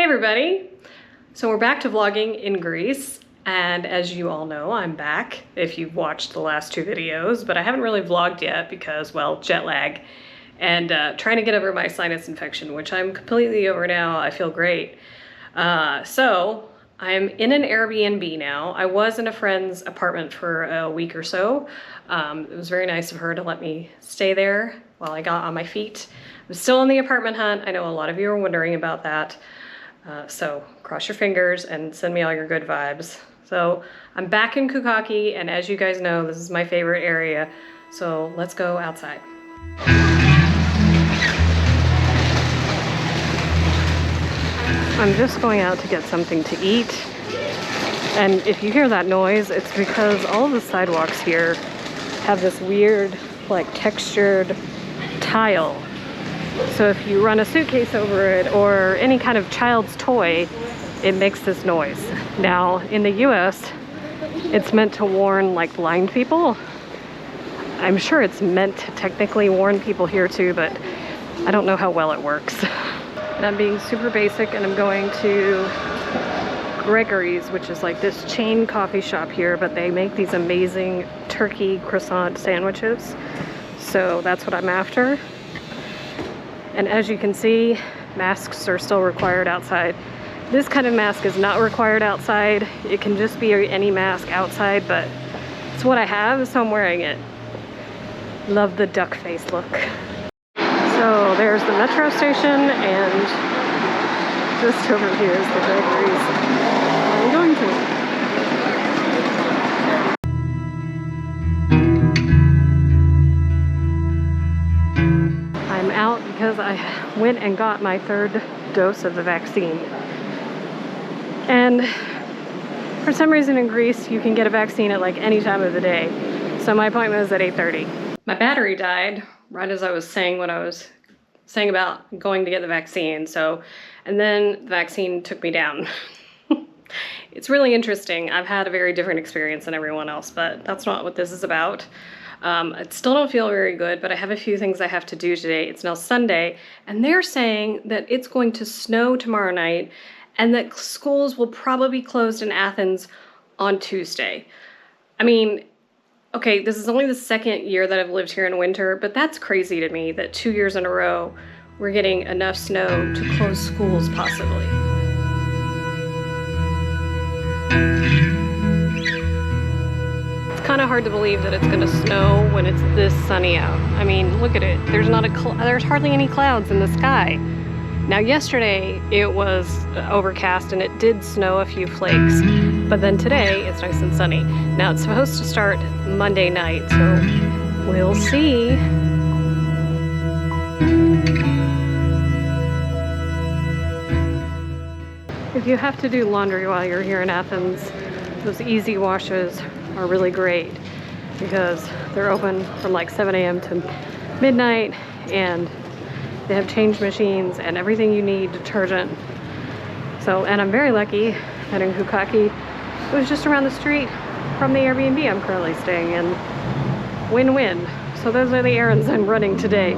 everybody! So we're back to vlogging in Greece, and as you all know, I'm back if you've watched the last two videos, but I haven't really vlogged yet because, well, jet lag and trying to get over my sinus infection, which I'm completely over now. I feel great. So I'm in an Airbnb now. I was in a friend's apartment for a week or so. It was very nice of her to let me stay there while I got on my feet. I'm still on the apartment hunt. I know a lot of you are wondering about that. So cross your fingers and send me all your good vibes. So I'm back in Kukaki, and as you guys know, this is my favorite area. So let's go outside. I'm just going out to get something to eat. And if you hear that noise, it's because all of the sidewalks here have this weird, like, textured tile. So if you run a suitcase over it or any kind of child's toy, it makes this noise. Now, in the US, it's meant to warn, like, blind people. I'm sure it's meant to technically warn people here too, but I don't know how well it works. And I'm being super basic, and I'm going to Gregory's, which is like this chain coffee shop here, but they make these amazing turkey croissant sandwiches. So that's what I'm after. And as you can see, masks are still required outside. This kind of mask is not required outside. It can just be any mask outside, but it's what I have, so I'm wearing it. Love the duck face look. So there's the metro station, and just over here is the Gregory's I'm going to. I'm out because I went and got my third dose of the vaccine. And for some reason in Greece, you can get a vaccine at like any time of the day. So my appointment was at 8:30. My battery died right as I was saying what I was saying about going to get the vaccine. And then the vaccine took me down. It's really interesting. I've had a very different experience than everyone else, but that's not what this is about. I still don't feel very good, but I have a few things I have to do today. It's now Sunday, and they're saying that it's going to snow tomorrow night and that schools will probably be closed in Athens on Tuesday. I mean, okay, this is only the second year that I've lived here in winter, but that's crazy to me that 2 years in a row we're getting enough snow to close schools possibly. It's kind of hard to believe that it's gonna snow when it's this sunny out. I mean, look at it. There's hardly any clouds in the sky. Now yesterday it was overcast and it did snow a few flakes, but then today it's nice and sunny. Now it's supposed to start Monday night, so we'll see. If you have to do laundry while you're here in Athens, those easy washes are really great because they're open from like 7 a.m. to midnight, and they have change machines and everything you need, detergent. So, and I'm very lucky that in Kukaki, it was just around the street from the Airbnb I'm currently staying in. Win-win. So those are the errands I'm running today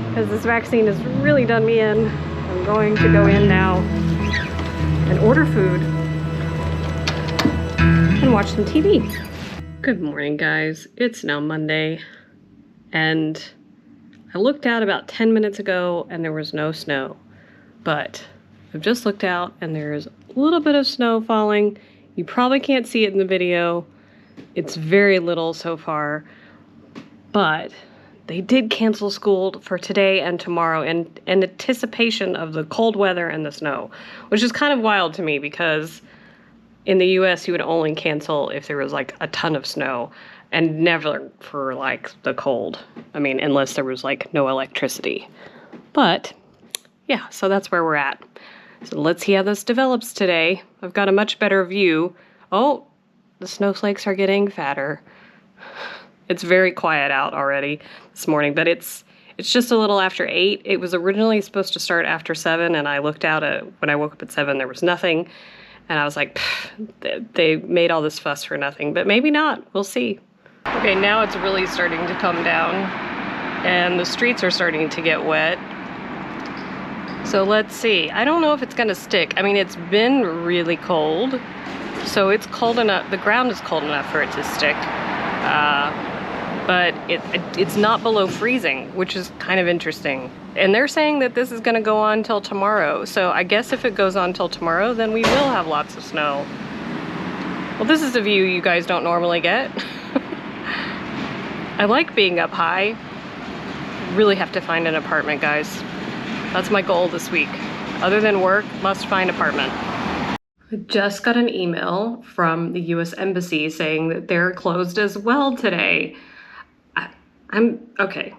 because this vaccine has really done me in. I'm going to go in now and order food and watch some TV. Good morning, guys. It's now Monday, and I looked out about 10 minutes ago and there was no snow, but I've just looked out and there's a little bit of snow falling. You probably can't see it in the video. It's very little so far, but they did cancel school for today and tomorrow in anticipation of the cold weather and the snow, which is kind of wild to me because in the US you would only cancel if there was like a ton of snow, and never for like the cold. I mean, unless there was like no electricity. But yeah, so that's where we're at. So let's see how this develops today. I've got a much better view. Oh, the snowflakes are getting fatter. It's very quiet out already this morning, but it's just a little after 8. It was originally supposed to start after 7, and I looked out when I woke up at 7, there was nothing. And I was like, they made all this fuss for nothing, but maybe not. We'll see. Okay, now it's really starting to come down and the streets are starting to get wet. So let's see. I don't know if it's gonna stick. I mean, it's been really cold, so it's cold enough, the ground is cold enough for it to stick. But it's not below freezing, which is kind of interesting. And they're saying that this is gonna go on till tomorrow. So I guess if it goes on till tomorrow, then we will have lots of snow. Well, this is a view you guys don't normally get. I like being up high. Really have to find an apartment, guys. That's my goal this week. Other than work, must find apartment. I just got an email from the US Embassy saying that they're closed as well today. I'm okay.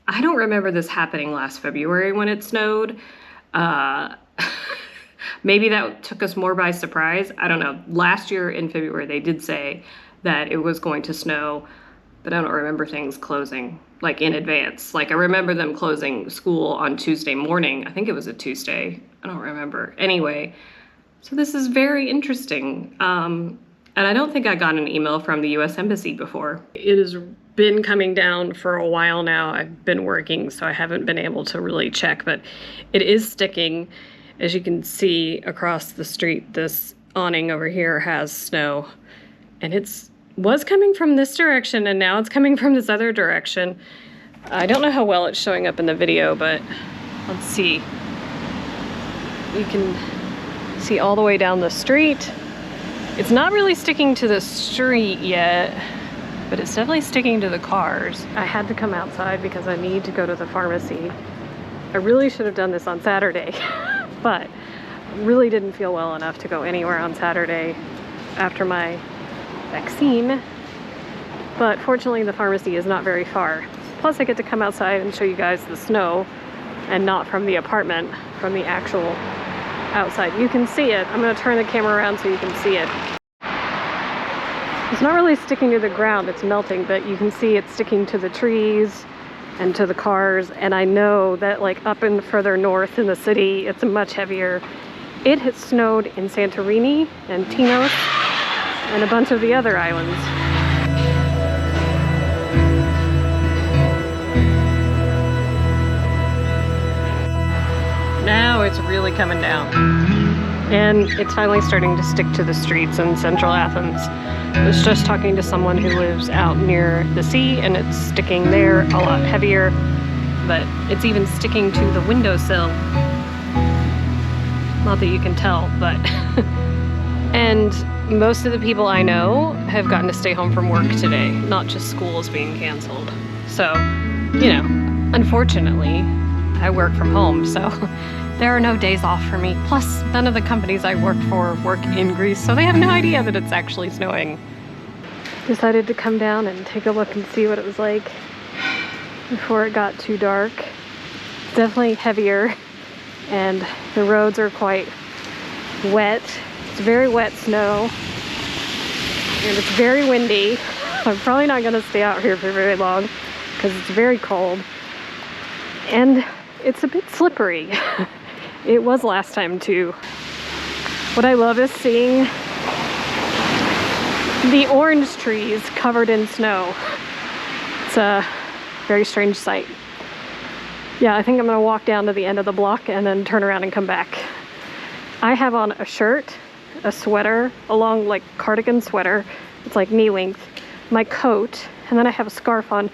I don't remember this happening last February when it snowed. Maybe that took us more by surprise. I don't know. Last year in February, they did say that it was going to snow, but I don't remember things closing like in advance. Like I remember them closing school on Tuesday morning. I think it was a Tuesday. I don't remember. Anyway, so this is very interesting. And I don't think I got an email from the US Embassy before. It has been coming down for a while now. I've been working, so I haven't been able to really check, but it is sticking. As you can see across the street, this awning over here has snow, and was coming from this direction, and now it's coming from this other direction. I don't know how well it's showing up in the video, but let's see. You can see all the way down the street. It's not really sticking to the street yet, but it's definitely sticking to the cars. I had to come outside because I need to go to the pharmacy. I really should have done this on Saturday, but really didn't feel well enough to go anywhere on Saturday after my vaccine. But fortunately, the pharmacy is not very far. Plus, I get to come outside and show you guys the snow, and not from the apartment, from the actual outside. You can see it. I'm going to turn the camera around so you can see it. It's not really sticking to the ground, it's melting, but you can see it's sticking to the trees and to the cars. And I know that like up in further north in the city, it's much heavier. It has snowed in Santorini and Tinos and a bunch of the other islands. Now it's really coming down. And it's finally starting to stick to the streets in central Athens. I was just talking to someone who lives out near the sea, and it's sticking there a lot heavier, but it's even sticking to the windowsill. Not that you can tell, but... And most of the people I know have gotten to stay home from work today, not just school is being canceled. So, you know, unfortunately, I work from home, so there are no days off for me. Plus, none of the companies I work for work in Greece, so they have no idea that it's actually snowing. Decided to come down and take a look and see what it was like before it got too dark. It's definitely heavier, and the roads are quite wet. It's very wet snow, and it's very windy. I'm probably not going to stay out here for very long because it's very cold, and it's a bit slippery. It was last time too. What I love is seeing the orange trees covered in snow. It's a very strange sight. Yeah, I think I'm gonna walk down to the end of the block and then turn around and come back. I have on a shirt, a sweater, a long like cardigan sweater. It's like knee length, my coat, and then I have a scarf on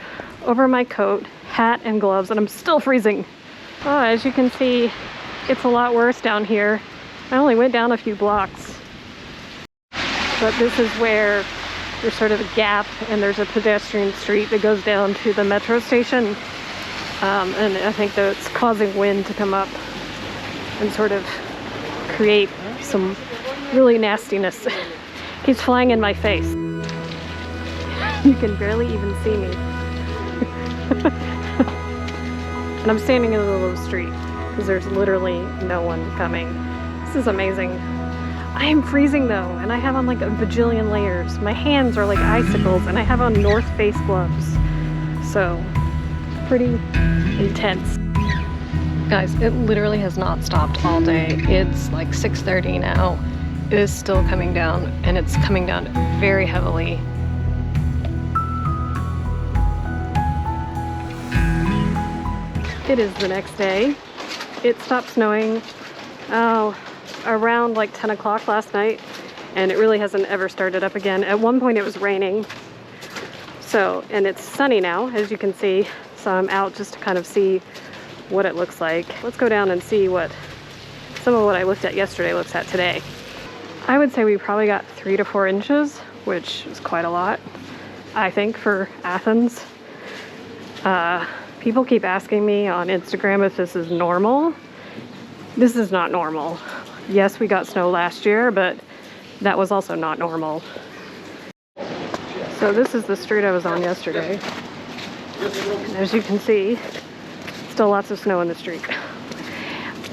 over my coat, hat and gloves, and I'm still freezing. Oh, as you can see, it's a lot worse down here. I only went down a few blocks. But this is where there's sort of a gap and there's a pedestrian street that goes down to the metro station. And I think that it's causing wind to come up and sort of create some really nastiness. It keeps flying in my face. You can barely even see me. And I'm standing in the middle of the street because there's literally no one coming. This is amazing. I am freezing though, and I have on like a bajillion layers. My hands are like icicles, and I have on North Face gloves. So, pretty intense. Guys, it literally has not stopped all day. It's like 6:30 now. It is still coming down, and it's coming down very heavily. It is the next day, it stopped snowing around like 10 o'clock last night, and it really hasn't ever started up again. At one point it was raining, so, and it's sunny now, as you can see, so I'm out just to kind of see what it looks like. Let's go down and see what some of what I looked at yesterday looks at today. I would say we probably got 3 to 4 inches, which is quite a lot, I think, for Athens. People keep asking me on Instagram if this is normal. This is not normal. Yes, we got snow last year, but that was also not normal. So this is the street I was on yesterday. And as you can see, still lots of snow in the street.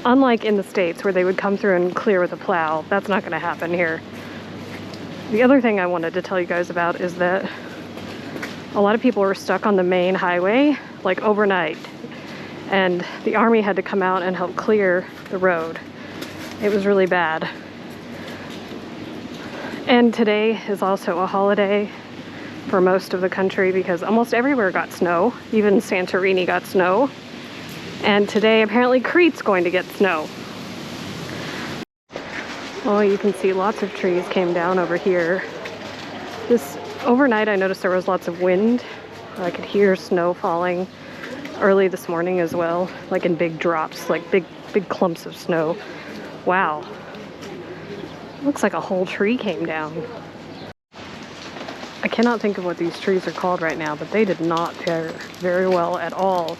Unlike in the States where they would come through and clear with a plow, that's not going to happen here. The other thing I wanted to tell you guys about is that a lot of people were stuck on the main highway, like overnight, and the army had to come out and help clear the road. It was really bad. And today is also a holiday for most of the country because almost everywhere got snow. Even Santorini got snow. And today apparently Crete's going to get snow. Oh, you can see lots of trees came down over here. Overnight I noticed there was lots of wind. I could hear snow falling early this morning as well, like in big drops, like big clumps of snow. Wow. Looks like a whole tree came down. I cannot think of what these trees are called right now, but they did not fare very well at all.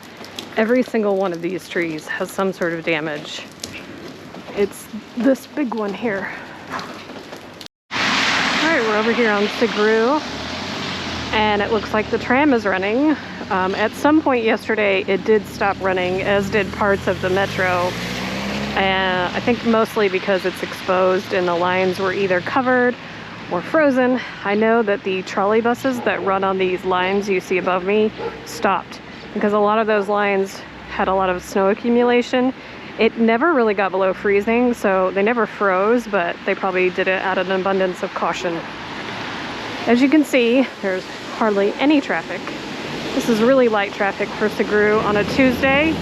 Every single one of these trees has some sort of damage. It's this big one here. Alright, we're over here on Sigru, and it looks like the tram is running. At some point yesterday it did stop running, as did parts of the metro. I think mostly because it's exposed and the lines were either covered or frozen. I know that the trolley buses that run on these lines you see above me stopped because a lot of those lines had a lot of snow accumulation. It never really got below freezing, so they never froze, but they probably did it out of an abundance of caution. As you can see, there's hardly any traffic. This is really light traffic for Sigru on a Tuesday.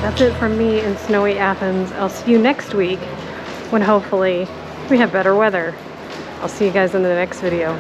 That's it from me in snowy Athens. I'll see you next week when hopefully we have better weather. I'll see you guys in the next video.